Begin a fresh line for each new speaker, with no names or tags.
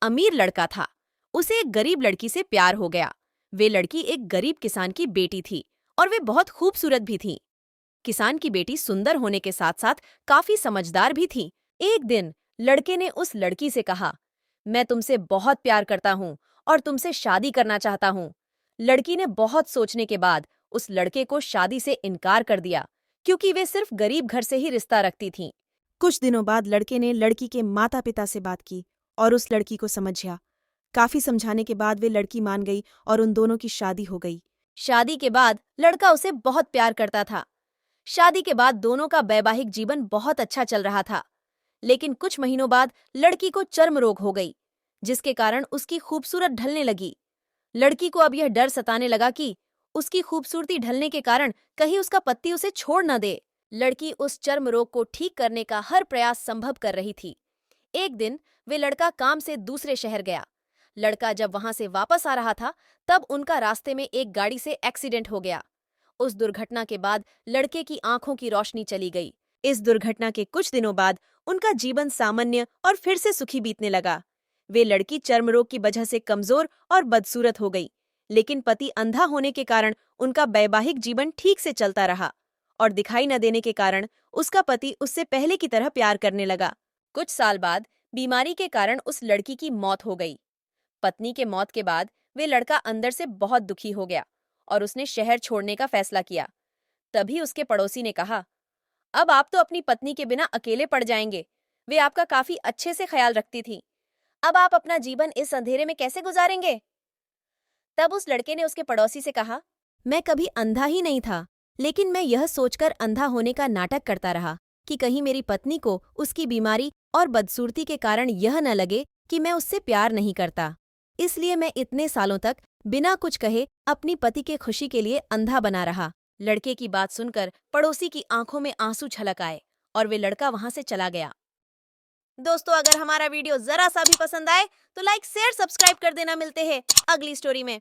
अमीर लड़का था। उसे एक गरीब लड़की से प्यार हो गया। वे लड़की एक गरीब किसान की बेटी थी और वे बहुत खूबसूरत भी थी। किसान की बेटी सुंदर होने के साथ साथ काफी समझदार भी थी। एक दिन लड़के ने उस लड़की से कहा, मैं तुमसे बहुत प्यार करता हूँ और तुमसे शादी करना चाहता हूँ। लड़की ने बहुत सोचने के बाद उस लड़के को शादी से इनकार कर दिया, क्योंकि वे सिर्फ गरीब घर से ही रिश्ता रखती थीं।
कुछ दिनों बाद लड़के ने लड़की के माता पिता से बात की और उस लड़की को समझा। काफी समझाने के बाद वे लड़की मान गई और उन दोनों की शादी हो गई।
शादी के बाद लड़का उसे बहुत प्यार करता था। शादी के बाद दोनों का वैवाहिक जीवन बहुत अच्छा चल रहा था। लेकिन कुछ महीनों बाद लड़की को चर्म रोग हो गई, जिसके कारण उसकी खूबसूरत ढलने लगी। लड़की को अब यह डर सताने लगा कि उसकी खूबसूरती ढलने के कारण कहीं उसका पति उसे छोड़ न दे। लड़की उस चर्म रोग को ठीक करने का हर प्रयास संभव कर रही थी। एक दिन वे लड़का काम से दूसरे शहर गया। लड़का जब वहां से वापस आ रहा था, तब उनका रास्ते में एक गाड़ी से एक्सीडेंट हो गया। उस दुर्घटना के बाद लड़के की आंखों की रोशनी चली गई।
इस दुर्घटना के कुछ दिनों बाद उनका जीवन सामान्य और फिर से सुखी बीतने लगा। वे लड़की चर्म रोग की वजह से कमजोर और बदसूरत हो गई, लेकिन पति अंधा होने के कारण उनका वैवाहिक जीवन ठीक से चलता रहा और दिखाई न देने के कारण उसका पति उससे पहले की तरह प्यार करने लगा।
कुछ साल बाद बीमारी के कारण उस लड़की की मौत हो गई। पत्नी के मौत के बाद वे लड़का अंदर से बहुत दुखी हो गया और उसने शहर छोड़ने का फैसला किया। तभी उसके पड़ोसी ने कहा, अब आप तो अपनी पत्नी के बिना अकेले पड़ जाएंगे। वे आपका काफी अच्छे से ख्याल रखती थी। अब आप अपना जीवन इस अंधेरे में कैसे गुजारेंगे? तब उस लड़के ने उसके पड़ोसी से कहा,
मैं कभी अंधा ही नहीं था, लेकिन मैं यह सोचकर अंधा होने का नाटक करता रहा कि कहीं मेरी पत्नी को उसकी बीमारी और बदसूरती के कारण यह न लगे कि मैं उससे प्यार नहीं करता। इसलिए मैं इतने सालों तक बिना कुछ कहे अपनी पति के खुशी के लिए अंधा बना रहा।
लड़के की बात सुनकर पड़ोसी की आंखों में आंसू छलक आए और वे लड़का वहां से चला गया। दोस्तों, अगर हमारा वीडियो जरा सा भी पसंद आए तो लाइक शेयर सब्सक्राइब कर देना। मिलते हैं अगली स्टोरी में।